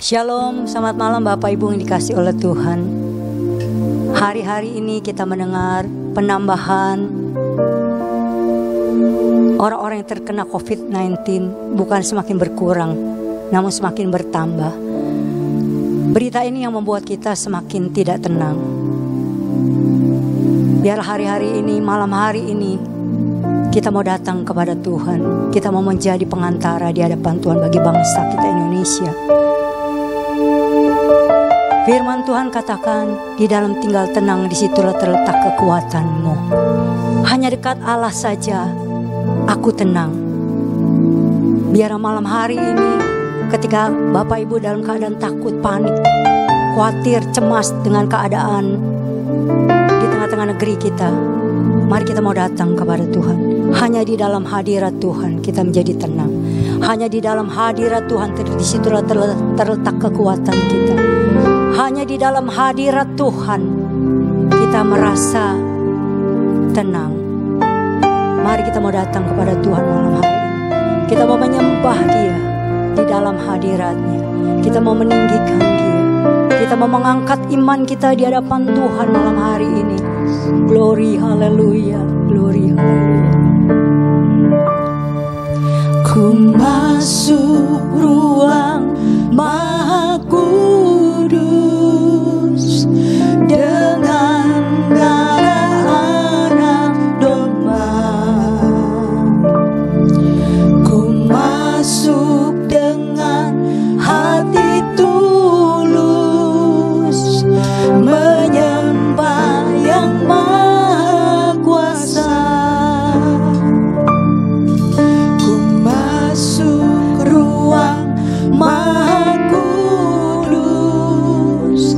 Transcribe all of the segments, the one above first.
Shalom, selamat malam Bapak Ibu yang dikasihi oleh Tuhan. Hari-hari ini kita mendengar penambahan orang-orang yang terkena COVID-19 bukan semakin berkurang, namun semakin bertambah. Berita ini yang membuat kita semakin tidak tenang. Biar hari-hari ini, malam hari ini, kita mau datang kepada Tuhan. Kita mau menjadi pengantara di hadapan Tuhan bagi bangsa kita Indonesia. Firman Tuhan katakan, di dalam tinggal tenang disitulah terletak kekuatanmu. Hanya dekat Allah saja aku tenang. Biar malam hari ini ketika Bapak Ibu dalam keadaan takut, panik, khawatir, cemas dengan keadaan di tengah-tengah negeri kita, mari kita mau datang kepada Tuhan. Hanya di dalam hadirat Tuhan kita menjadi tenang. Hanya di dalam hadirat Tuhan disitulah terletak kekuatan kita. Hanya di dalam hadirat Tuhan kita merasa tenang. Mari kita mau datang kepada Tuhan malam hari ini. Kita mau menyembah Dia di dalam hadiratnya. Kita mau meninggikan Dia. Kita mau mengangkat iman kita di hadapan Tuhan malam hari ini. Glory, haleluya, glory, haleluya. Ku masuk ruang Maha Kudus dengan darah anak domba. Ku masuk dengan hati tulus menyembah yang Maha Kuasa. Ku masuk ruang Maha Kudus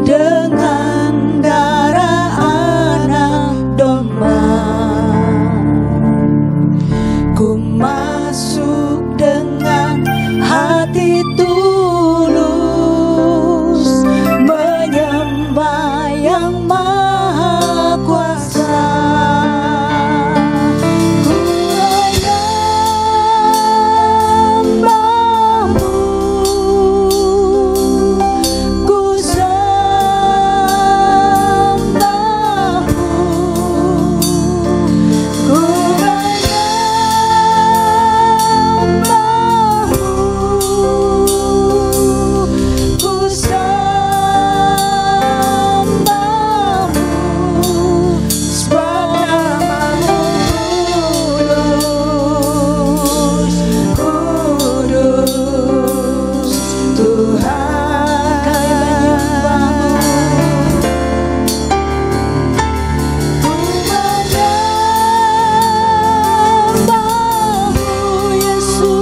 dengan darah anak domba. Ku masuk dengan hati tulus menyembah yang Maha Kuasa. Ku menyembahmu, ku sembahmu, ku menyembahmu, ku sembahmu, sebab namamu kudus, kudus Tuhan. Kami menyembahmu, ku menyembahmu Yesus,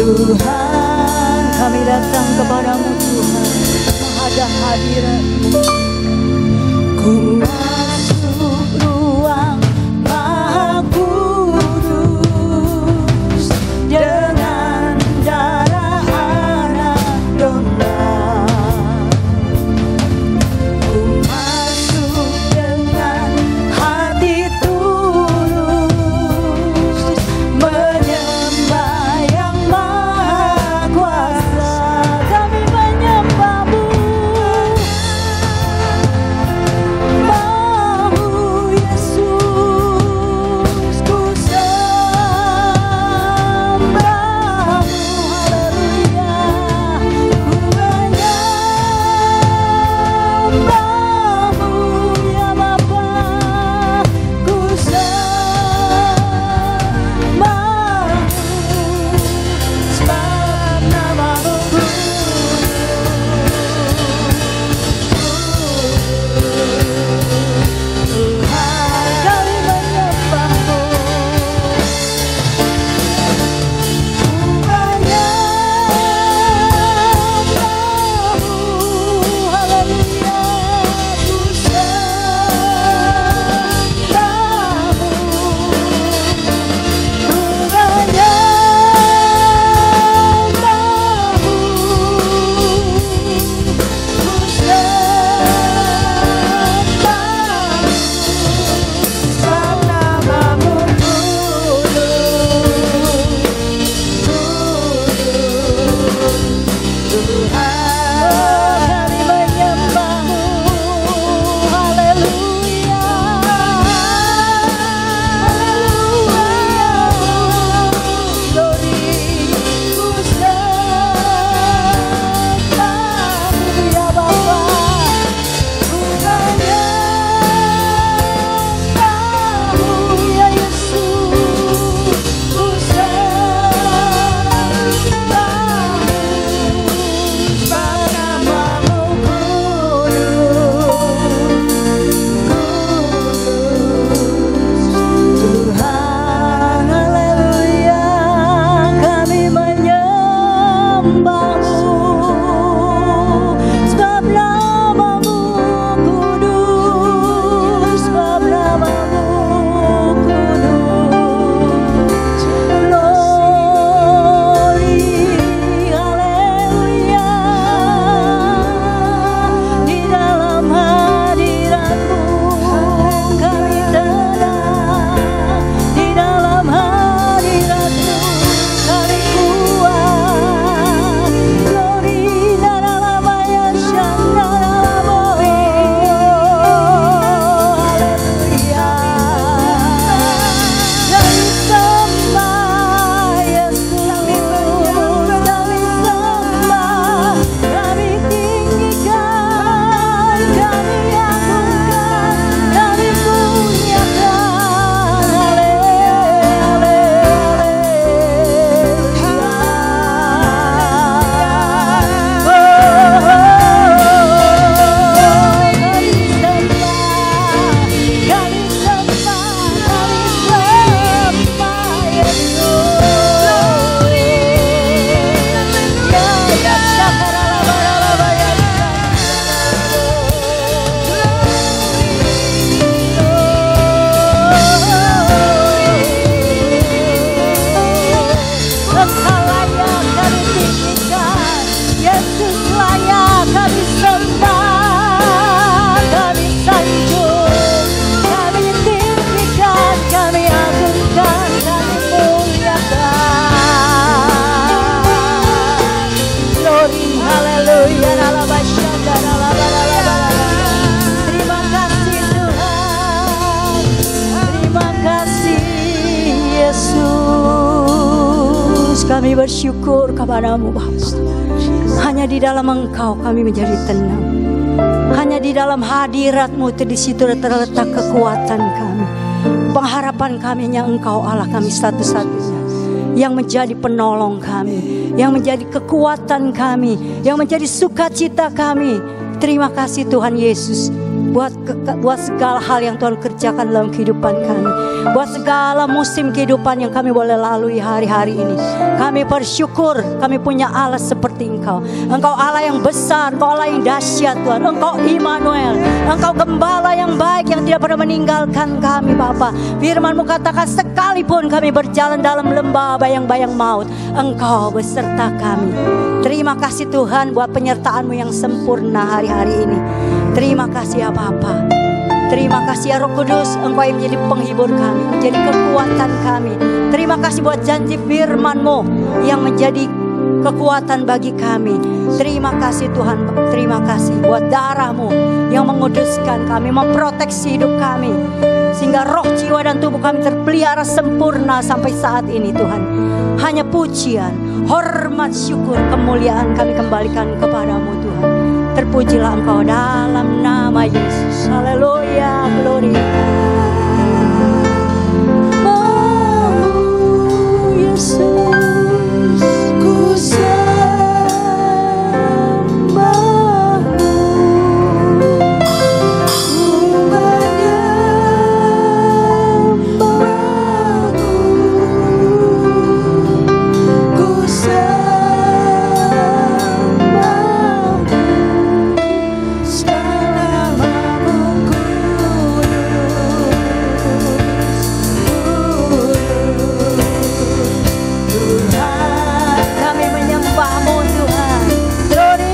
Tuhan. Kami datang kepadamu Tuhan, menghadap hadirat-Mu. Ku masuk ruang Maha Kudus dengan darah anak domba. Ku masuk dengan hati tulus menyembah yang Maha Kuasa. Kami menyembahmu, bersyukur kepadamu Bapa. Hanya di dalam Engkau kami menjadi tenang. Hanya di dalam hadirat-Mu di situ terletak kekuatan kami. Pengharapan kami hanya Engkau Allah kami satu-satunya yang menjadi penolong kami, yang menjadi kekuatan kami, yang menjadi sukacita kami. Terima kasih Tuhan Yesus buat segala hal yang Tuhan kerjakan dalam kehidupan kami, buat segala musim kehidupan yang kami boleh lalui hari-hari ini. Kami bersyukur kami punya Allah seperti Engkau. Engkau Allah yang besar, Engkau Allah yang dahsyat Tuhan. Engkau Immanuel, Engkau Gembala yang baik yang tidak pernah meninggalkan kami Bapa. Firman-Mu katakan sekalipun kami berjalan dalam lembah bayang-bayang maut, Engkau beserta kami. Terima kasih Tuhan buat penyertaan-Mu yang sempurna hari-hari ini. Terima kasih ya Bapa. Terima kasih ya Roh Kudus, Engkau yang menjadi penghibur kami, menjadi kekuatan kami. Terima kasih buat janji firman-Mu yang menjadi kekuatan bagi kami. Terima kasih Tuhan, terima kasih buat darah-Mu yang menguduskan kami, memproteksi hidup kami, sehingga roh, jiwa, dan tubuh kami terpelihara sempurna sampai saat ini Tuhan. Hanya pujian, hormat, syukur, kemuliaan kami kembalikan kepadamu Tuhan. Terpujilah Engkau dalam nama Yesus. Haleluya, gloria. Oh Yesus, ku sembahmu, ku menyembahmu, ku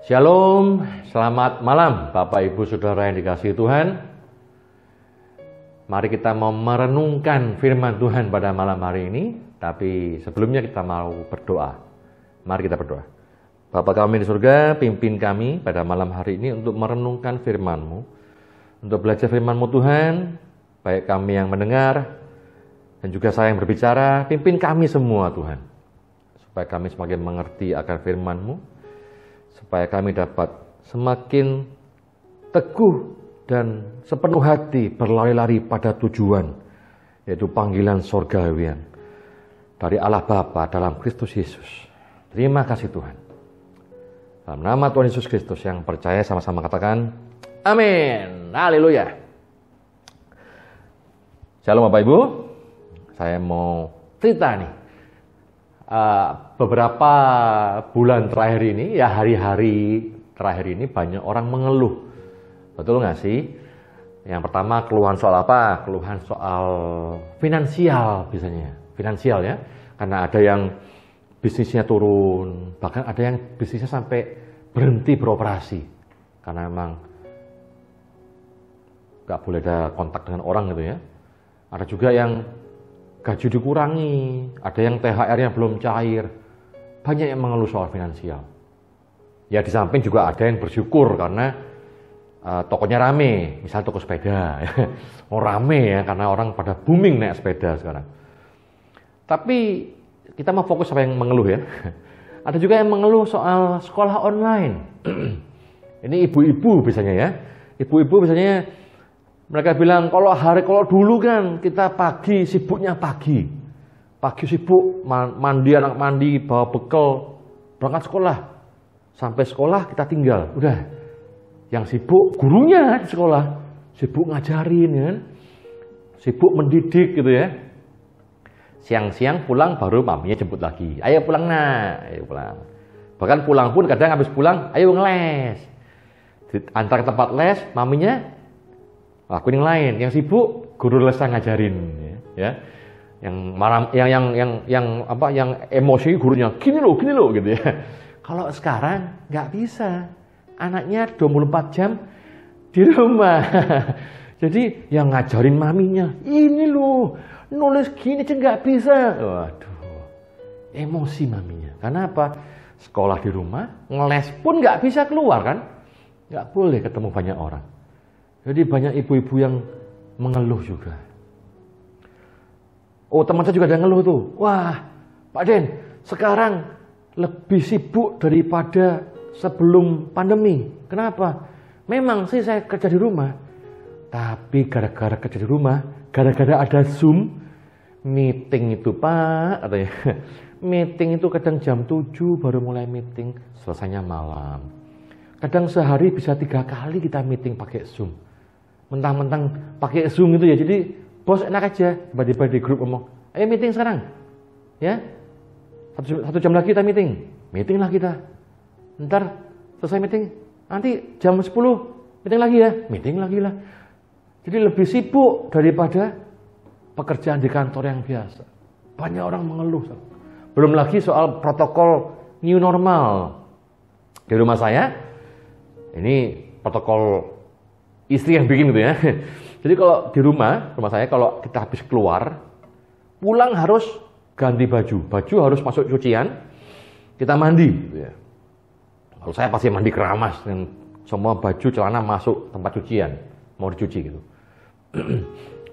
Shalom, selamat malam Bapak Ibu Saudara yang dikasihi Tuhan. Mari kita mau merenungkan firman Tuhan pada malam hari ini. Tapi sebelumnya kita mau berdoa. Mari kita berdoa. Bapa kami di surga, pimpin kami pada malam hari ini untuk merenungkan firman-Mu, untuk belajar firman-Mu Tuhan, baik kami yang mendengar dan juga saya yang berbicara. Pimpin kami semua Tuhan, supaya kami semakin mengerti akan firman-Mu, supaya kami dapat semakin teguh dan sepenuh hati berlari-lari pada tujuan, yaitu panggilan sorgawian dari Allah Bapa dalam Kristus Yesus. Terima kasih Tuhan. Dalam nama Tuhan Yesus Kristus yang percaya sama-sama katakan amin. Haleluya. Shalom Bapak Ibu. Saya mau cerita nih. Beberapa bulan terakhir ini, ya hari-hari terakhir ini banyak orang mengeluh. Betul nggak sih? Yang pertama keluhan soal apa? Keluhan soal finansial biasanya. Finansial ya. Karena ada yang bisnisnya turun, bahkan ada yang bisnisnya sampai berhenti beroperasi. Karena memang nggak boleh ada kontak dengan orang gitu ya. Ada juga yang gaji dikurangi, ada yang THR-nya belum cair. Banyak yang mengeluh soal finansial. Ya di samping juga ada yang bersyukur karena tokonya rame, misalnya toko sepeda. Oh rame ya, karena orang pada booming naik sepeda sekarang. Tapi kita mau fokus apa yang mengeluh ya. Ada juga yang mengeluh soal sekolah online. Ini ibu-ibu biasanya ya. Ibu-ibu biasanya mereka bilang kalau dulu kan kita pagi sibuknya pagi. Pagi sibuk mandi, anak mandi, bawa bekal, berangkat sekolah. Sampai sekolah kita tinggal. Udah. Yang sibuk gurunya di sekolah, sibuk ngajarin kan. Sibuk mendidik gitu ya. Siang-siang pulang baru maminya jemput lagi. Ayo pulang nak, ayo pulang. Bahkan pulang pun kadang habis pulang, ayo ngeles. Antar ke tempat les, maminya lakuin yang lain. Yang sibuk guru lesnya ngajarin, ya. Yang marah, yang emosi gurunya gini loh gitu ya. Kalau sekarang nggak bisa, anaknya 24 jam di rumah. Jadi yang ngajarin maminya, ini loh nulis gini aja nggak bisa. Waduh, emosi maminya. Karena apa? Sekolah di rumah, ngeles pun nggak bisa keluar kan? Nggak boleh ketemu banyak orang. Jadi banyak ibu-ibu yang mengeluh juga. Oh, teman saya juga ada ngeluh tuh. Wah, Pak Den, sekarang lebih sibuk daripada sebelum pandemi. Kenapa? Memang sih saya kerja di rumah. Tapi gara-gara kerja di rumah, gara-gara ada Zoom, meeting itu Pak, katanya. Meeting itu kadang jam 7 baru mulai meeting, selesainya malam. Kadang sehari bisa 3 kali kita meeting pakai Zoom. Mentang-mentang pakai Zoom itu ya, jadi bos enak aja. Tiba-tiba di grup ngomong, ayo meeting sekarang. Ya, satu jam lagi kita meeting. Meeting lah kita. Ntar selesai meeting, nanti jam 10 meeting lagi ya. Meeting lagi lah. Jadi lebih sibuk daripada pekerjaan di kantor yang biasa. Banyak orang mengeluh. Belum lagi soal protokol new normal. Di rumah saya, ini protokol istri yang bikin gitu ya. Jadi kalau di rumah saya kalau kita habis keluar, pulang harus ganti baju. Baju harus masuk cucian, kita mandi. Gitu ya. Kalau saya pasti mandi keramas dan semua baju celana masuk tempat cucian, mau dicuci gitu.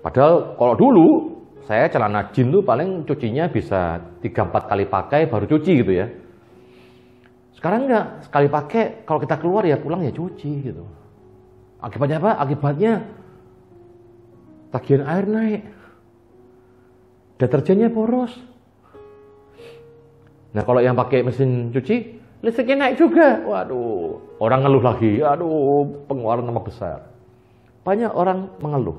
Padahal kalau dulu saya celana jeans tuh paling cucinya bisa 3-4 kali pakai baru cuci gitu ya. Sekarang enggak, sekali pakai kalau kita keluar ya pulang ya cuci gitu. Akibatnya apa? Akibatnya tagihan air naik. Deterjennya boros. Nah, kalau yang pakai mesin cuci, listriknya naik juga. Waduh, orang ngeluh lagi. Aduh, pengeluaran tambah besar. Banyak orang mengeluh.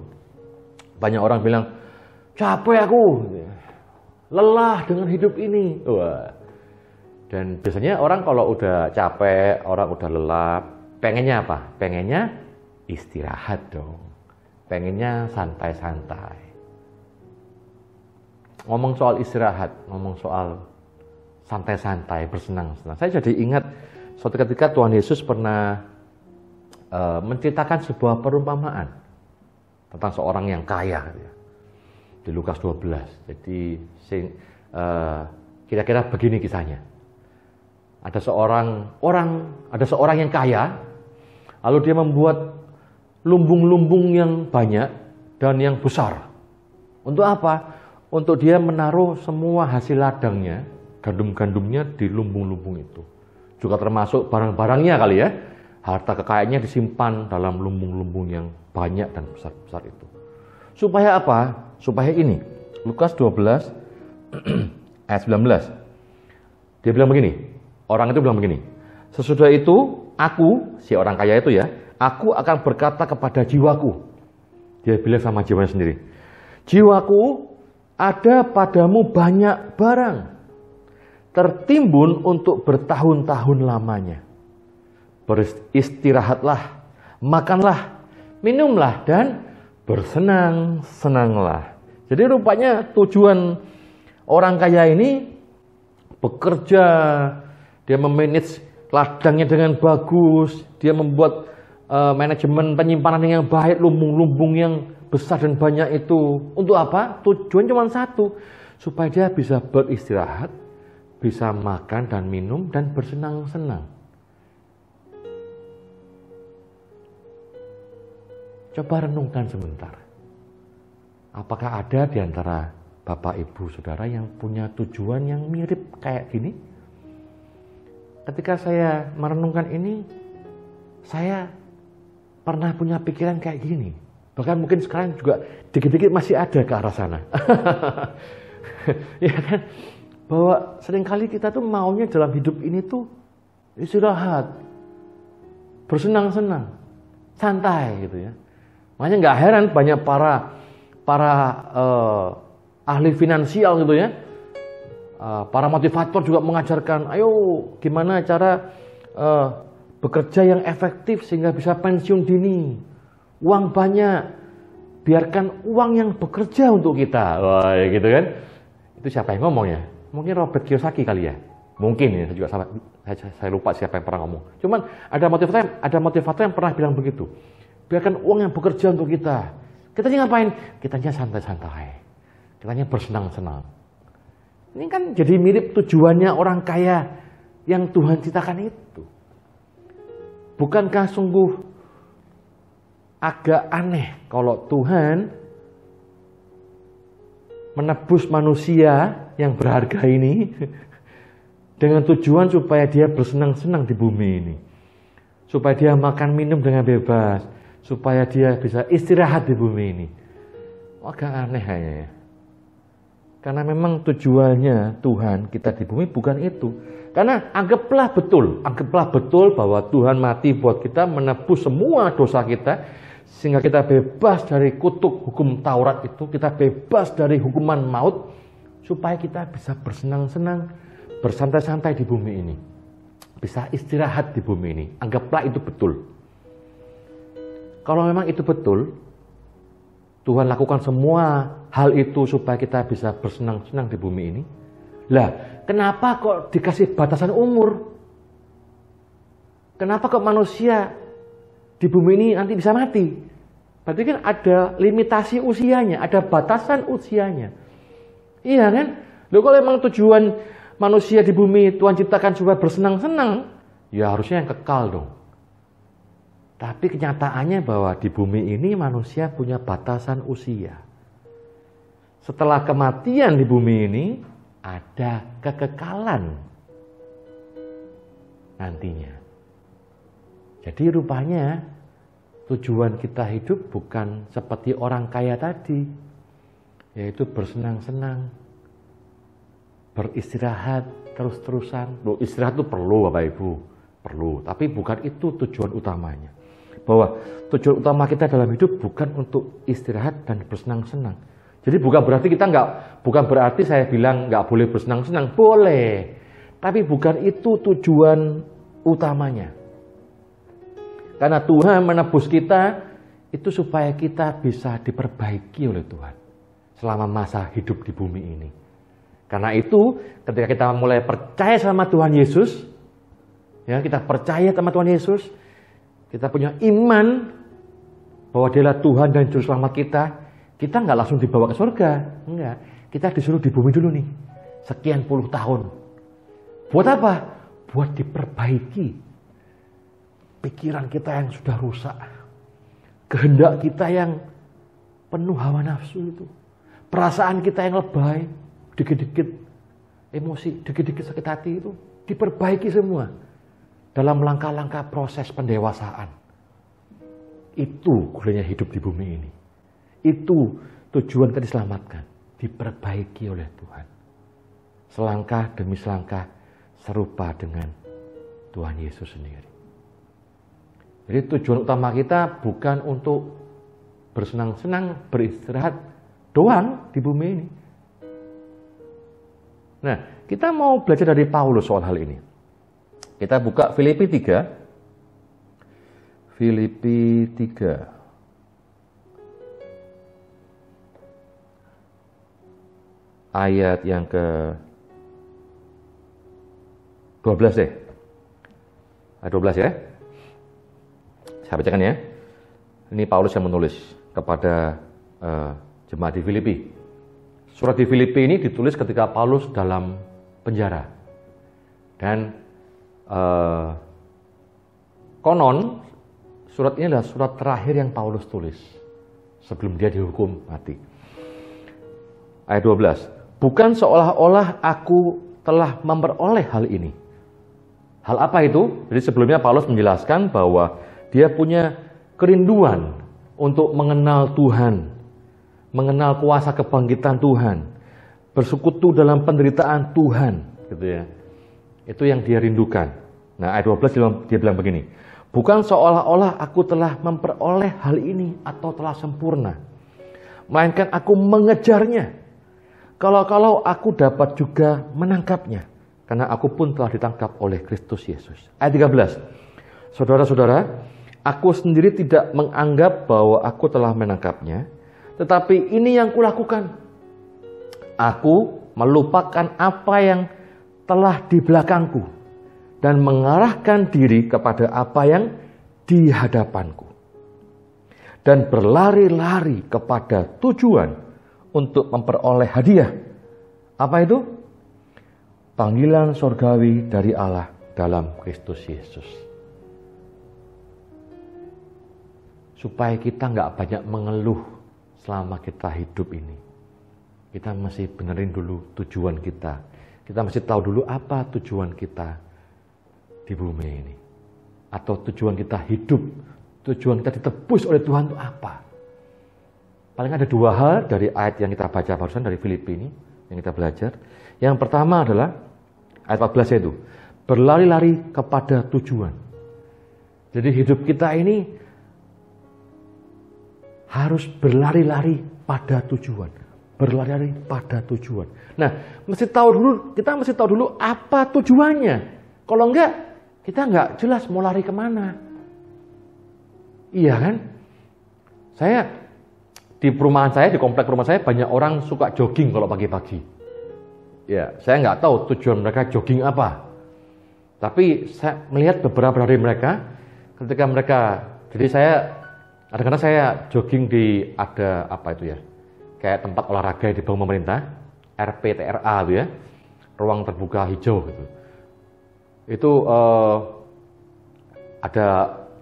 Banyak orang bilang, capek aku. Lelah dengan hidup ini. Wah. Dan biasanya orang kalau udah capek, orang udah lelah, pengennya apa? Pengennya istirahat dong. Pengennya santai-santai. Ngomong soal istirahat, ngomong soal santai-santai, bersenang-senang. Saya jadi ingat suatu ketika Tuhan Yesus pernah menceritakan sebuah perumpamaan tentang seorang yang kaya. Di Lukas 12. Jadi kira-kira begini kisahnya. Ada seorang yang kaya, lalu dia membuat lumbung-lumbung yang banyak dan yang besar. Untuk apa? Untuk dia menaruh semua hasil ladangnya, gandum-gandumnya di lumbung-lumbung itu. Juga termasuk barang-barangnya kali ya. Harta kekayaannya disimpan dalam lumbung-lumbung yang banyak dan besar-besar itu. Supaya apa? Supaya ini. Lukas 12 ayat 19. Dia bilang begini. Orang itu bilang begini, sesudah itu aku, si orang kaya itu ya, aku akan berkata kepada jiwaku. Dia bilang sama jiwanya sendiri, jiwaku, ada padamu banyak barang, tertimbun untuk bertahun-tahun lamanya. Beristirahatlah, makanlah, minumlah, dan bersenang-senanglah. Jadi rupanya tujuan orang kaya ini bekerja, dia memanage ladangnya dengan bagus, dia membuat manajemen penyimpanan yang baik, lumbung-lumbung yang besar dan banyak itu. Untuk apa? Tujuan cuma satu, supaya dia bisa beristirahat, bisa makan dan minum dan bersenang-senang. Coba renungkan sebentar. Apakah ada di antara Bapak, Ibu, Saudara yang punya tujuan yang mirip kayak gini? Ketika saya merenungkan ini, saya pernah punya pikiran kayak gini. Bahkan mungkin sekarang juga dikit-dikit masih ada ke arah sana. Ya kan? Bahwa seringkali kita tuh maunya dalam hidup ini tuh istirahat, bersenang-senang, santai gitu ya. Makanya nggak heran banyak para ahli finansial gitu ya, para motivator juga mengajarkan, ayo gimana cara bekerja yang efektif sehingga bisa pensiun dini, uang banyak, biarkan uang yang bekerja untuk kita. Wah, gitu kan? Itu siapa yang ngomong ya? Mungkin Robert Kiyosaki kali ya. Mungkin ya, saya lupa siapa yang pernah ngomong. Cuman ada motivator yang pernah bilang begitu. Biarkan uang yang bekerja untuk kita. Kitanya ngapain? Kitanya santai-santai. Kitanya bersenang-senang. Ini kan jadi mirip tujuannya orang kaya yang Tuhan ciptakan itu. Bukankah sungguh agak aneh kalau Tuhan menebus manusia yang berharga ini dengan tujuan supaya dia bersenang-senang di bumi ini. Supaya dia makan minum dengan bebas. Supaya dia bisa istirahat di bumi ini. Agak aneh kayaknya ya. Karena memang tujuannya Tuhan kita di bumi bukan itu. Karena anggaplah betul bahwa Tuhan mati buat kita, menebus semua dosa kita, sehingga kita bebas dari kutuk hukum Taurat itu, kita bebas dari hukuman maut, supaya kita bisa bersenang-senang, bersantai-santai di bumi ini. Bisa istirahat di bumi ini. Anggaplah itu betul. Kalau memang itu betul, Tuhan lakukan semua hal itu supaya kita bisa bersenang-senang di bumi ini. Lah, kenapa kok dikasih batasan umur? Kenapa kok manusia di bumi ini nanti bisa mati? Berarti kan ada limitasi usianya, ada batasan usianya. Iya kan? Loh, kalau memang tujuan manusia di bumi Tuhan ciptakan supaya bersenang-senang, ya harusnya yang kekal dong. Tapi kenyataannya bahwa di bumi ini manusia punya batasan usia. Setelah kematian di bumi ini, ada kekekalan nantinya. Jadi rupanya tujuan kita hidup bukan seperti orang kaya tadi, yaitu bersenang-senang, beristirahat terus-terusan. Loh, istirahat itu perlu Bapak Ibu, perlu. Tapi bukan itu tujuan utamanya. Bahwa tujuan utama kita dalam hidup bukan untuk istirahat dan bersenang-senang. Jadi bukan berarti saya bilang nggak boleh bersenang-senang, boleh. Tapi bukan itu tujuan utamanya. Karena Tuhan menebus kita itu supaya kita bisa diperbaiki oleh Tuhan selama masa hidup di bumi ini. Karena itu ketika kita mulai percaya sama Tuhan Yesus, ya kita percaya sama Tuhan Yesus, kita punya iman bahwa Dialah Tuhan dan Juru Selamat kita nggak langsung dibawa ke surga, enggak. Kita disuruh di bumi dulu nih, sekian puluh tahun. Buat apa? Buat diperbaiki pikiran kita yang sudah rusak, kehendak kita yang penuh hawa nafsu itu, perasaan kita yang lebay, dikit-dikit emosi, dikit-dikit sakit hati itu, diperbaiki semua. Dalam langkah-langkah proses pendewasaan. Itu gunanya hidup di bumi ini. Itu tujuan kita diselamatkan. Diperbaiki oleh Tuhan. Selangkah demi selangkah serupa dengan Tuhan Yesus sendiri. Jadi tujuan utama kita bukan untuk bersenang-senang, beristirahat doang di bumi ini. Nah, kita mau belajar dari Paulus soal hal ini. Kita buka Filipi 3. Filipi 3. Ayat yang ke 12 deh. Ayat 12 ya. Saya bacakan ya. Ini Paulus yang menulis kepada jemaat di Filipi. Surat di Filipi ini ditulis ketika Paulus dalam penjara. Dan konon surat ini adalah surat terakhir yang Paulus tulis sebelum dia dihukum mati. Ayat 12. Bukan seolah-olah aku telah memperoleh hal ini. Hal apa itu? Jadi sebelumnya Paulus menjelaskan bahwa Dia punya kerinduan untuk mengenal Tuhan, mengenal kuasa kebangkitan Tuhan, bersekutu dalam penderitaan Tuhan, gitu ya. Itu yang dia rindukan. Nah, ayat 12 dia bilang begini, bukan seolah-olah aku telah memperoleh hal ini atau telah sempurna, melainkan aku mengejarnya. Kalau aku dapat juga menangkapnya, karena aku pun telah ditangkap oleh Kristus Yesus. Ayat 13, saudara-saudara, aku sendiri tidak menganggap bahwa aku telah menangkapnya, tetapi ini yang kulakukan. Aku melupakan apa yang telah di belakangku dan mengarahkan diri kepada apa yang di hadapanku. Dan berlari-lari kepada tujuan untuk memperoleh hadiah. Apa itu? Panggilan surgawi dari Allah dalam Kristus Yesus. Supaya kita nggak banyak mengeluh selama kita hidup ini. Kita masih benerin dulu tujuan kita. Kita masih tahu dulu apa tujuan kita di bumi ini. Atau tujuan kita hidup, tujuan kita ditebus oleh Tuhan itu apa? Paling ada dua hal dari ayat yang kita baca barusan dari Filipi ini, yang kita belajar. Yang pertama adalah ayat 14 itu, berlari-lari kepada tujuan. Jadi hidup kita ini harus berlari-lari pada tujuan. Berlari-lari pada tujuan. Nah, kita mesti tahu dulu apa tujuannya. Kalau enggak, kita enggak jelas mau lari kemana. Iya kan? Di perumahan saya, di komplek rumah saya, banyak orang suka jogging kalau pagi-pagi. Ya, saya nggak tahu tujuan mereka jogging apa. Tapi saya melihat beberapa dari mereka, ketika mereka, jadi kadang-kadang saya jogging di ada apa itu ya, kayak tempat olahraga di bawah pemerintah, RPTRA itu ya, ruang terbuka hijau gitu. Itu ada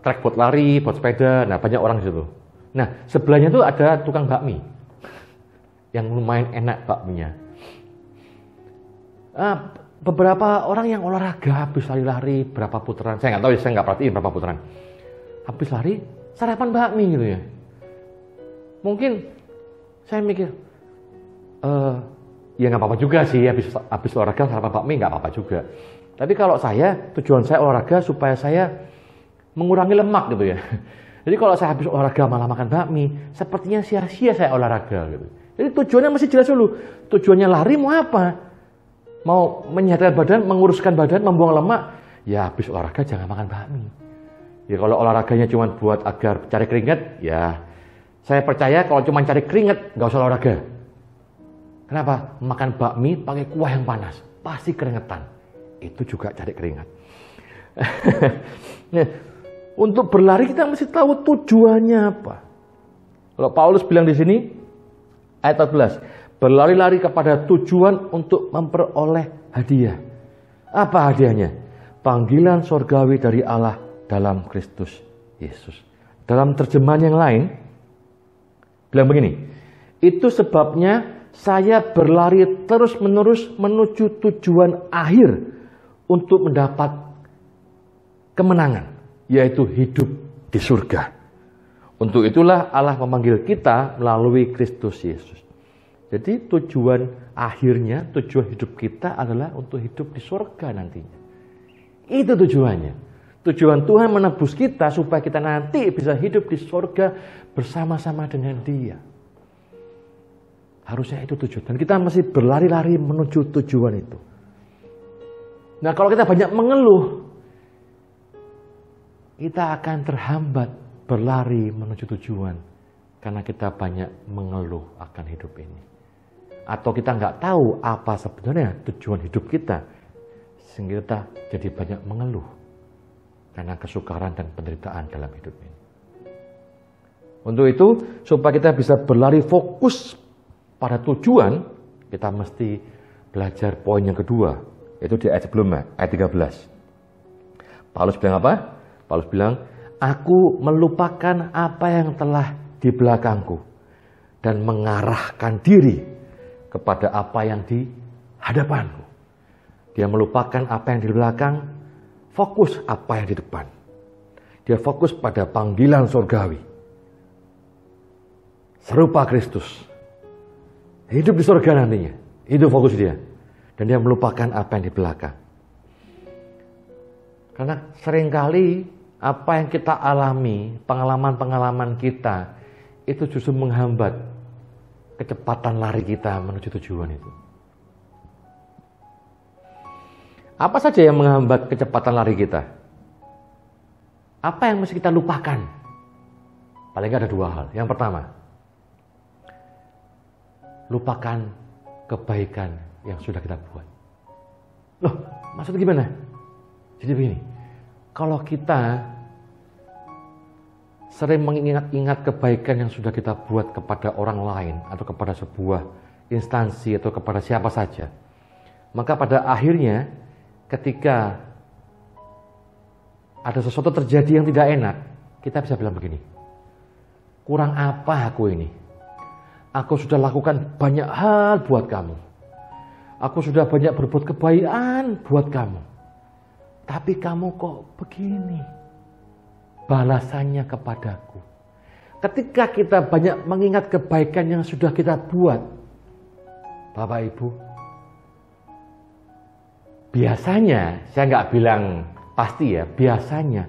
trek buat lari, buat sepeda, nah banyak orang di situ. Nah, sebelahnya tuh ada tukang bakmi yang lumayan enak bakminya. Beberapa orang yang olahraga habis lari-lari berapa putaran, saya nggak tahu, saya nggak perhatiin berapa putaran. Habis lari, sarapan bakmi gitu ya. Mungkin saya mikir, ya nggak apa-apa juga sih, habis olahraga sarapan bakmi nggak apa-apa juga. Tapi kalau tujuan saya olahraga supaya saya mengurangi lemak gitu ya. Jadi kalau saya habis olahraga malah makan bakmi, sepertinya sia-sia saya olahraga gitu. Jadi tujuannya mesti jelas dulu. Tujuannya lari mau apa? Mau menyehatkan badan, menguruskan badan, membuang lemak? Ya habis olahraga jangan makan bakmi. Ya kalau olahraganya cuma buat agar cari keringat, ya saya percaya kalau cuma cari keringat nggak usah olahraga. Kenapa? Makan bakmi pakai kuah yang panas, pasti keringetan. Itu juga cari keringat. Nah, untuk berlari kita mesti tahu tujuannya apa. Kalau Paulus bilang di sini ayat 14, berlari-lari kepada tujuan untuk memperoleh hadiah. Apa hadiahnya? Panggilan surgawi dari Allah dalam Kristus Yesus. Dalam terjemahan yang lain bilang begini, itu sebabnya saya berlari terus-menerus menuju tujuan akhir untuk mendapat kemenangan, yaitu hidup di surga. Untuk itulah Allah memanggil kita melalui Kristus Yesus. Jadi tujuan akhirnya, tujuan hidup kita adalah untuk hidup di surga nantinya. Itu tujuannya. Tujuan Tuhan menebus kita supaya kita nanti bisa hidup di surga bersama-sama dengan Dia. Harusnya itu tujuan. Dan kita masih berlari-lari menuju tujuan itu. Nah, kalau kita banyak mengeluh, kita akan terhambat berlari menuju tujuan karena kita banyak mengeluh akan hidup ini. Atau kita nggak tahu apa sebenarnya tujuan hidup kita, sehingga kita jadi banyak mengeluh karena kesukaran dan penderitaan dalam hidup ini. Untuk itu, supaya kita bisa berlari fokus pada tujuan, kita mesti belajar poin yang kedua, yaitu di ayat sebelumnya, ayat 13. Paulus bilang apa? Paulus bilang, aku melupakan apa yang telah di belakangku dan mengarahkan diri kepada apa yang di hadapanku. Dia melupakan apa yang di belakang, fokus apa yang di depan. Dia fokus pada panggilan surgawi. Serupa Kristus. Hidup di surga nantinya. Itu fokus dia. Dan dia melupakan apa yang di belakang. Karena seringkali apa yang kita alami, pengalaman-pengalaman kita, itu justru menghambat kecepatan lari kita menuju tujuan itu. Apa saja yang menghambat kecepatan lari kita? Apa yang mesti kita lupakan? Paling nggak ada dua hal. Yang pertama, lupakan kebaikan yang sudah kita buat. Loh, maksudnya gimana? Jadi begini, kalau kita sering mengingat-ingat kebaikan yang sudah kita buat kepada orang lain atau kepada sebuah instansi atau kepada siapa saja, maka pada akhirnya ketika ada sesuatu terjadi yang tidak enak, kita bisa bilang begini, kurang apa aku ini? Aku sudah lakukan banyak hal buat kamu. Aku sudah banyak berbuat kebaikan buat kamu. Tapi kamu kok begini balasannya kepadaku. Ketika kita banyak mengingat kebaikan yang sudah kita buat, Bapak Ibu, biasanya, saya nggak bilang pasti ya, biasanya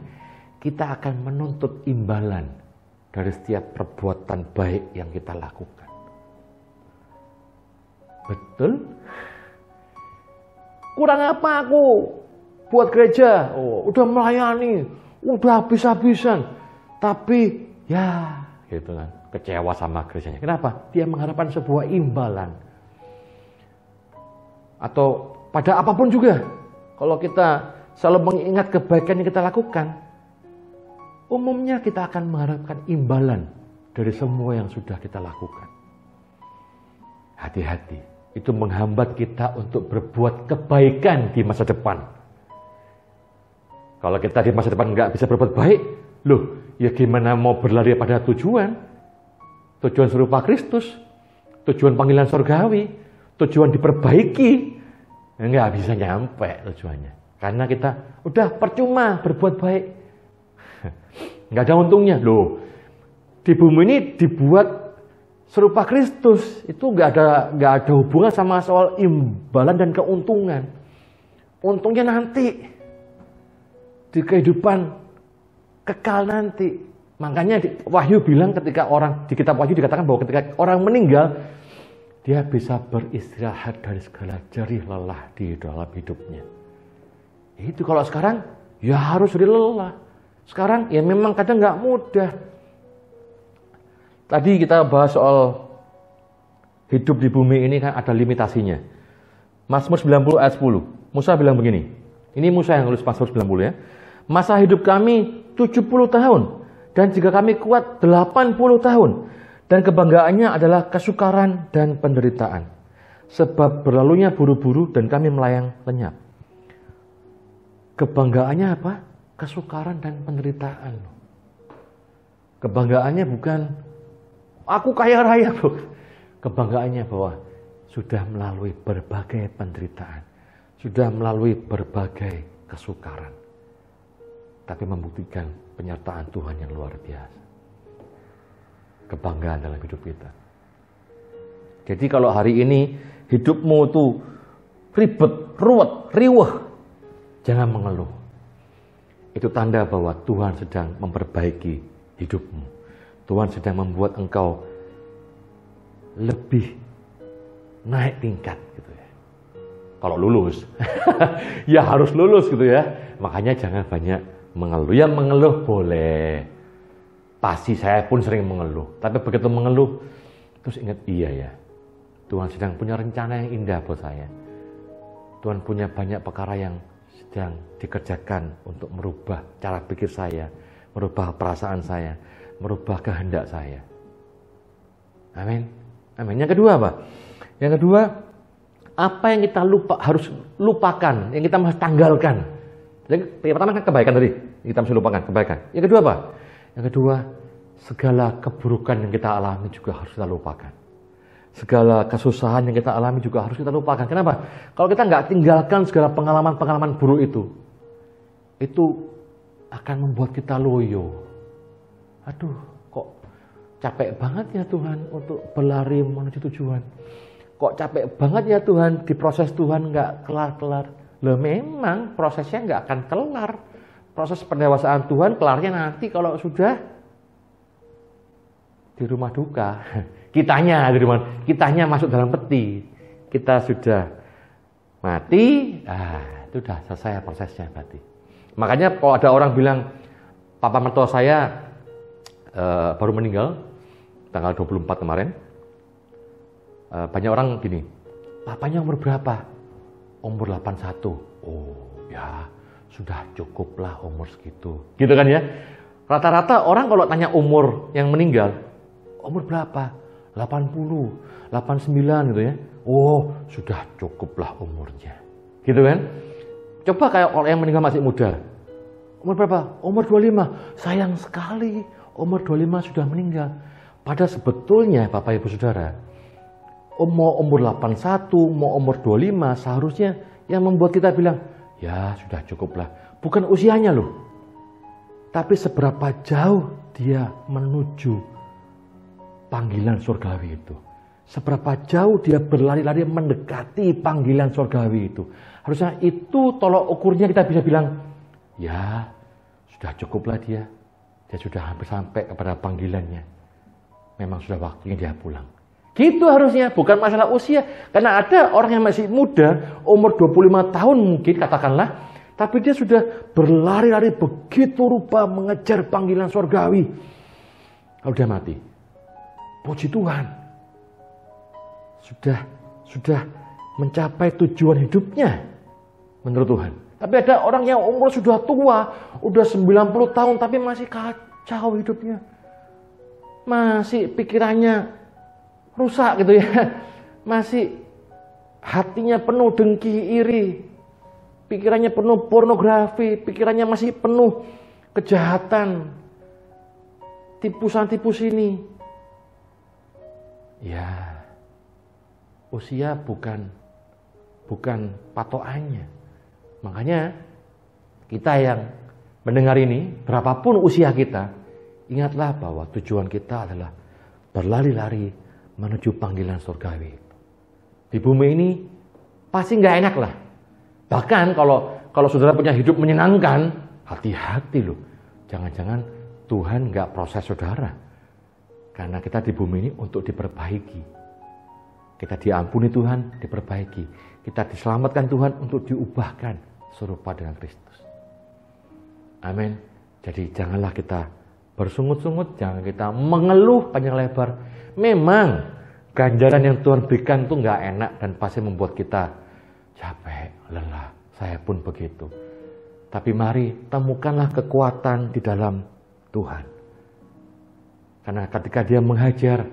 kita akan menuntut imbalan dari setiap perbuatan baik yang kita lakukan. Betul? Kurang apa aku buat gereja? Oh, udah melayani, udah habis-habisan. Tapi ya, gitu kan, kecewa sama gerejanya. Kenapa? Dia mengharapkan sebuah imbalan. Atau pada apapun juga, kalau kita selalu mengingat kebaikan yang kita lakukan, umumnya kita akan mengharapkan imbalan dari semua yang sudah kita lakukan. Hati-hati, itu menghambat kita untuk berbuat kebaikan di masa depan. Kalau kita di masa depan nggak bisa berbuat baik, loh, ya gimana mau berlari pada tujuan? Tujuan serupa Kristus, tujuan panggilan surgawi, tujuan diperbaiki, nggak bisa nyampe tujuannya. Karena kita udah percuma berbuat baik. Nggak ada untungnya. Loh, di bumi ini dibuat serupa Kristus. Itu nggak ada hubungan sama soal imbalan dan keuntungan. Untungnya nanti. Di kehidupan kekal nanti. Makanya Wahyu bilang ketika orang, di kitab Wahyu dikatakan bahwa ketika orang meninggal, dia bisa beristirahat dari segala jerih lelah di dalam hidupnya. Itu kalau sekarang, ya harus dari lelah. Sekarang ya memang kadang nggak mudah. Tadi kita bahas soal hidup di bumi ini kan ada limitasinya. Mazmur 90 ayat 10. Musa bilang begini. Ini Musa yang nulis Mazmur 90 ya. Masa hidup kami 70 tahun. Dan jika kami kuat 80 tahun. Dan kebanggaannya adalah kesukaran dan penderitaan. Sebab berlalunya buru-buru dan kami melayang lenyap. Kebanggaannya apa? Kesukaran dan penderitaan. Kebanggaannya bukan aku kaya raya, loh. Kebanggaannya bahwa sudah melalui berbagai penderitaan, sudah melalui berbagai kesukaran, tapi membuktikan penyertaan Tuhan yang luar biasa. Kebanggaan dalam hidup kita. Jadi kalau hari ini hidupmu tuh ribet, ruwet, riweh, jangan mengeluh. Itu tanda bahwa Tuhan sedang memperbaiki hidupmu. Tuhan sedang membuat engkau lebih naik tingkat gitu ya. Kalau lulus, ya harus lulus gitu ya. Makanya jangan banyak mengeluh. Ya mengeluh boleh. Pasti saya pun sering mengeluh. Tapi begitu mengeluh, terus ingat iya ya. Tuhan sedang punya rencana yang indah buat saya. Tuhan punya banyak perkara yang sedang dikerjakan untuk merubah cara pikir saya, merubah perasaan saya, merubah kehendak saya. Amin. Amin. Yang kedua apa? Yang kedua, apa yang kita harus lupakan, yang kita mesti tanggalkan. Yang pertama kan kebaikan tadi, kita mesti lupakan kebaikan. Yang kedua apa? Yang kedua, segala keburukan yang kita alami juga harus kita lupakan. Segala kesusahan yang kita alami juga harus kita lupakan. Kenapa? Kalau kita nggak tinggalkan segala pengalaman-pengalaman buruk itu akan membuat kita loyo. Aduh, kok capek banget ya Tuhan untuk berlari menuju tujuan. Kok capek banget ya Tuhan, di proses Tuhan nggak kelar-kelar. Loh memang prosesnya nggak akan kelar. Proses pendewasaan Tuhan kelarnya nanti kalau sudah di rumah duka. Kitanya masuk dalam peti. Kita sudah mati, itu sudah selesai prosesnya berarti. Makanya kalau ada orang bilang, papa mertua saya baru meninggal, tanggal 24 kemarin, banyak orang gini, papanya umur berapa? Umur 81. Oh ya, sudah cukuplah umur segitu. Gitu kan ya. Rata-rata orang kalau tanya umur yang meninggal, umur berapa? 80, 89 gitu ya. Oh, sudah cukuplah umurnya. Gitu kan? Coba kayak orang yang meninggal masih muda. Umur berapa? Umur 25. Sayang sekali, umur 25 sudah meninggal. Padahal sebetulnya Bapak Ibu Saudara, mau umur 81, mau umur 25, seharusnya yang membuat kita bilang, ya sudah cukuplah. Bukan usianya loh. Tapi seberapa jauh dia menuju panggilan surgawi itu. Seberapa jauh dia berlari-lari mendekati panggilan surgawi itu. Harusnya itu tolok ukurnya kita bisa bilang, ya sudah cukuplah dia. Dia sudah hampir sampai kepada panggilannya. Memang sudah waktunya dia pulang. Gitu harusnya, bukan masalah usia. Karena ada orang yang masih muda, umur 25 tahun mungkin katakanlah, tapi dia sudah berlari-lari begitu rupa mengejar panggilan surgawi. Kalau dia mati, puji Tuhan, sudah mencapai tujuan hidupnya menurut Tuhan. Tapi ada orang yang umur sudah tua, udah 90 tahun tapi masih kacau hidupnya. Masih pikirannya rusak gitu ya. Masih hatinya penuh dengki, iri. Pikirannya penuh pornografi, pikirannya masih penuh kejahatan. Tipu-tipu sini. Ya, usia bukan patokannya. Makanya kita yang mendengar ini, berapapun usia kita, ingatlah bahwa tujuan kita adalah berlari-lari menuju panggilan surgawi. Di bumi ini pasti nggak enak lah. Bahkan kalau saudara punya hidup menyenangkan, hati-hati loh. Jangan-jangan Tuhan nggak proses saudara. Karena kita di bumi ini untuk diperbaiki. Kita diampuni Tuhan, diperbaiki. Kita diselamatkan Tuhan untuk diubahkan serupa dengan Kristus. Amin. Jadi janganlah kita bersungut-sungut, jangan kita mengeluh panjang lebar. Memang ganjaran yang Tuhan berikan itu nggak enak dan pasti membuat kita capek, lelah. Saya pun begitu. Tapi mari temukanlah kekuatan di dalam Tuhan. Karena ketika dia menghajar,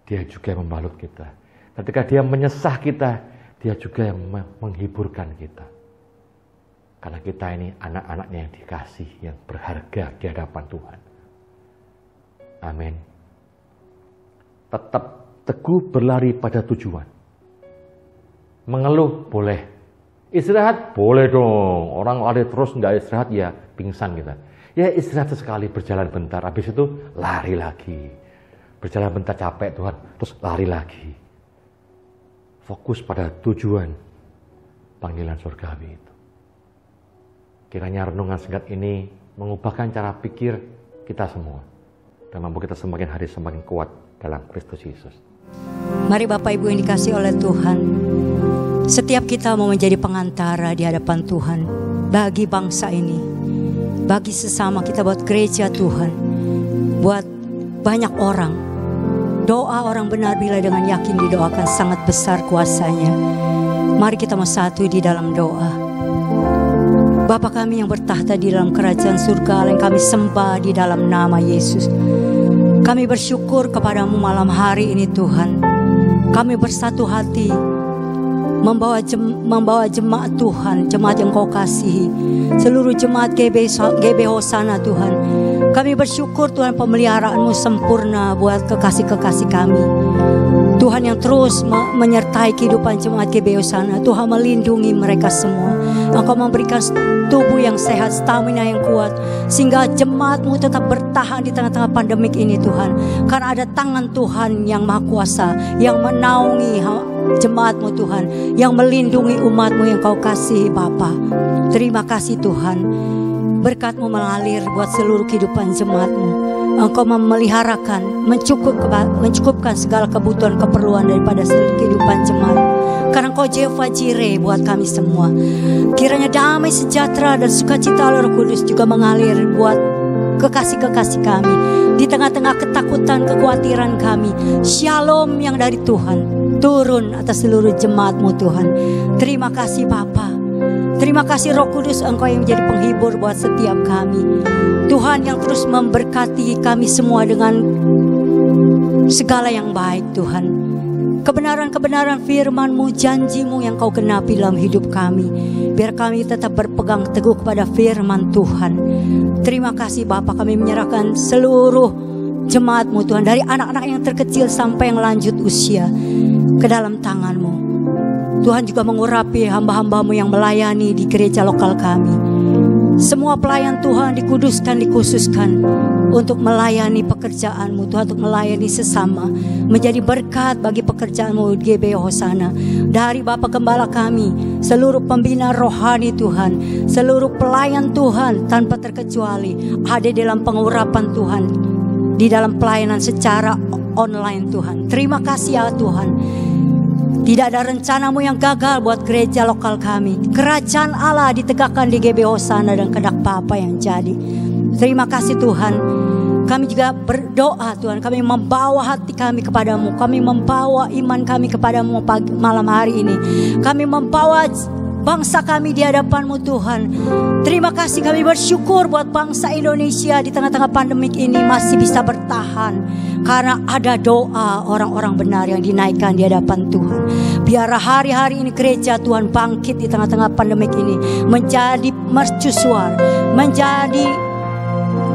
dia juga yang membalut kita. Ketika dia menyesah kita, dia juga yang menghiburkan kita. Karena kita ini anak-anaknya yang dikasih, yang berharga di hadapan Tuhan. Amin. Tetap teguh berlari pada tujuan. Mengeluh boleh. Istirahat boleh dong. Orang lari terus nggak istirahat ya pingsan kita. Ya istirahat sesekali, berjalan bentar. Habis itu lari lagi. Berjalan bentar capek Tuhan, terus lari lagi. Fokus pada tujuan panggilan surgawi itu. Kiranya renungan singkat ini mengubahkan cara pikir kita semua. Dan mampu kita semakin hari semakin kuat dalam Kristus Yesus. Mari Bapak Ibu yang dikasihi oleh Tuhan. Setiap kita mau menjadi pengantara di hadapan Tuhan. Bagi bangsa ini. Bagi sesama kita, buat gereja Tuhan. Buat banyak orang. Doa orang benar bila dengan yakin didoakan sangat besar kuasanya. Mari kita bersatu di dalam doa. Bapa kami yang bertahta di dalam kerajaan surga, yang kami sembah di dalam nama Yesus. Kami bersyukur kepadamu malam hari ini Tuhan. Kami bersatu hati membawa jemaat Tuhan, jemaat yang kau kasihi, seluruh jemaat GB Hosana Tuhan. Kami bersyukur Tuhan, pemeliharaanmu sempurna buat kekasih-kekasih kami. Tuhan yang terus menyertai kehidupan jemaat GB Hosana. Tuhan melindungi mereka semua. Engkau memberikan tubuh yang sehat, stamina yang kuat, sehingga jemaat-Mu tetap bertahan di tengah-tengah pandemik ini Tuhan. Karena ada tangan Tuhan yang Maha Kuasa, yang menaungi jemaat-Mu Tuhan, yang melindungi umat-Mu yang Kau kasih Bapa. Terima kasih Tuhan, berkat-Mu mengalir buat seluruh kehidupan jemaat-Mu. Engkau memeliharakan, mencukupkan segala kebutuhan keperluan daripada seluruh kehidupan jemaat. Karena Engkau Jehovah Jireh buat kami semua. Kiranya damai sejahtera dan sukacita Roh Kudus juga mengalir buat kekasih-kekasih kami. Di tengah-tengah ketakutan, kekhawatiran kami, Shalom yang dari Tuhan turun atas seluruh jemaat-Mu Tuhan. Terima kasih Bapa. Terima kasih Roh Kudus, Engkau yang menjadi penghibur buat setiap kami. Tuhan yang terus memberkati kami semua dengan segala yang baik Tuhan. Kebenaran-kebenaran firman-Mu, janji-Mu yang Kau genapi dalam hidup kami. Biar kami tetap berpegang teguh kepada firman Tuhan. Terima kasih Bapa, kami menyerahkan seluruh jemaat-Mu Tuhan. Dari anak-anak yang terkecil sampai yang lanjut usia ke dalam tangan-Mu. Tuhan juga mengurapi hamba-hamba-Mu yang melayani di gereja lokal kami. Semua pelayan Tuhan dikuduskan, dikhususkan untuk melayani pekerjaan-Mu Tuhan, untuk melayani sesama, menjadi berkat bagi pekerjaan-Mu GBO Hosana. Dari Bapa Gembala kami, seluruh pembina rohani Tuhan, seluruh pelayan Tuhan tanpa terkecuali ada dalam pengurapan Tuhan, di dalam pelayanan secara online Tuhan. Terima kasih ya Tuhan. Tidak ada rencana-Mu yang gagal buat gereja lokal kami. Kerajaan Allah ditegakkan di GBO Hosana dan kehendak Bapa yang jadi. Terima kasih Tuhan. Kami juga berdoa Tuhan. Kami membawa hati kami kepadamu. Kami membawa iman kami kepadamu malam hari ini. Kami membawa bangsa kami di hadapan-Mu Tuhan. Terima kasih, kami bersyukur buat bangsa Indonesia di tengah-tengah pandemik ini masih bisa bertahan. Karena ada doa orang-orang benar yang dinaikkan di hadapan Tuhan. Biar hari-hari ini gereja Tuhan bangkit di tengah-tengah pandemik ini. Menjadi mercusuar, menjadi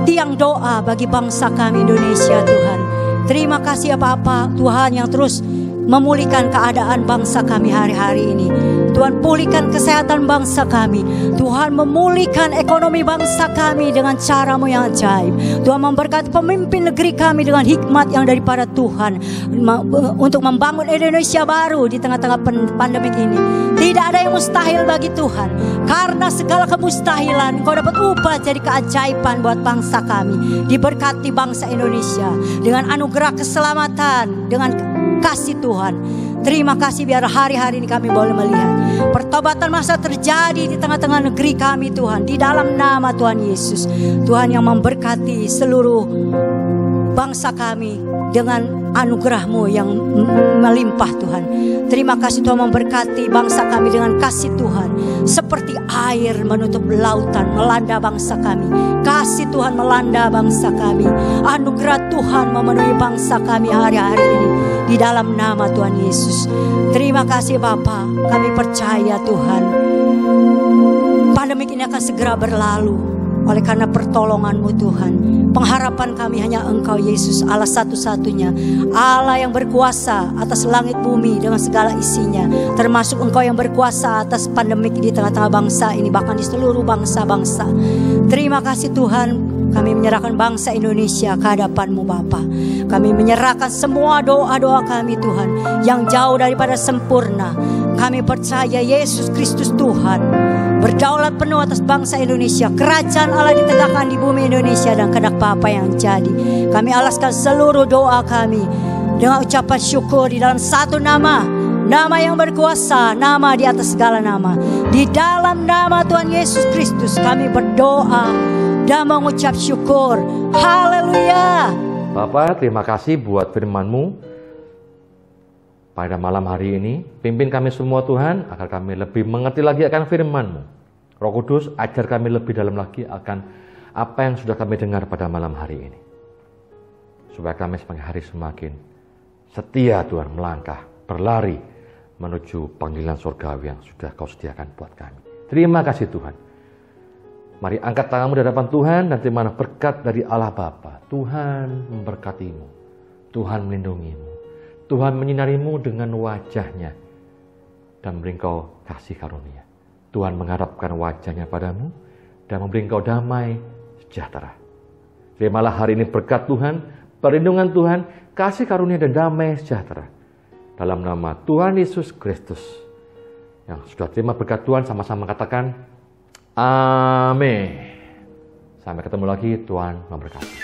tiang doa bagi bangsa kami Indonesia Tuhan. Terima kasih ya Bapa Tuhan yang terus memulihkan keadaan bangsa kami hari-hari ini. Tuhan pulihkan kesehatan bangsa kami. Tuhan memulihkan ekonomi bangsa kami dengan cara-Mu yang ajaib. Tuhan memberkati pemimpin negeri kami dengan hikmat yang daripada Tuhan untuk membangun Indonesia baru di tengah-tengah pandemik ini. Tidak ada yang mustahil bagi Tuhan. Karena segala kemustahilan Kau dapat ubah jadi keajaiban buat bangsa kami. Diberkati bangsa Indonesia dengan anugerah keselamatan, dengan kasih Tuhan. Terima kasih biar hari-hari ini kami boleh melihat pertobatan masa terjadi di tengah-tengah negeri kami Tuhan. Di dalam nama Tuhan Yesus. Tuhan yang memberkati seluruh bangsa kami dengan anugerah-Mu yang melimpah Tuhan. Terima kasih Tuhan memberkati bangsa kami dengan kasih Tuhan. Seperti air menutup lautan melanda bangsa kami. Kasih Tuhan melanda bangsa kami. Anugerah Tuhan memenuhi bangsa kami hari-hari ini. Di dalam nama Tuhan Yesus. Terima kasih Bapa. Kami percaya Tuhan, pandemik ini akan segera berlalu oleh karena pertolongan-Mu Tuhan. Pengharapan kami hanya Engkau Yesus, Allah satu-satunya, Allah yang berkuasa atas langit bumi dengan segala isinya. Termasuk Engkau yang berkuasa atas pandemik di tengah-tengah bangsa ini, bahkan di seluruh bangsa-bangsa. Terima kasih Tuhan. Kami menyerahkan bangsa Indonesia ke hadapan-Mu Bapa. Kami menyerahkan semua doa-doa kami Tuhan yang jauh daripada sempurna. Kami percaya Yesus Kristus Tuhan berdaulat penuh atas bangsa Indonesia. Kerajaan Allah ditegakkan di bumi Indonesia dan kehendak Bapa yang jadi. Kami alaskan seluruh doa kami dengan ucapan syukur di dalam satu nama. Nama yang berkuasa, nama di atas segala nama. Di dalam nama Tuhan Yesus Kristus kami berdoa dan mengucap syukur. Haleluya. Bapak, terima kasih buat firman-Mu pada malam hari ini. Pimpin kami semua Tuhan, agar kami lebih mengerti lagi akan firman-Mu. Roh Kudus, ajar kami lebih dalam lagi akan apa yang sudah kami dengar pada malam hari ini. Supaya kami semakin hari semakin setia Tuhan melangkah, berlari menuju panggilan surgawi yang sudah Kau sediakan buat kami. Terima kasih Tuhan. Mari angkat tanganmu di hadapan Tuhan dan terimalah berkat dari Allah Bapa. Tuhan memberkatimu, Tuhan melindungimu, Tuhan menyinarimu dengan wajah-Nya dan beri kau kasih karunia. Tuhan mengharapkan wajahnya padamu dan memberi engkau damai sejahtera. Terimalah hari ini berkat Tuhan, perlindungan Tuhan, kasih karunia dan damai sejahtera. Dalam nama Tuhan Yesus Kristus. Yang sudah terima berkat Tuhan sama-sama katakan, amin. Sampai ketemu lagi, Tuhan memberkati.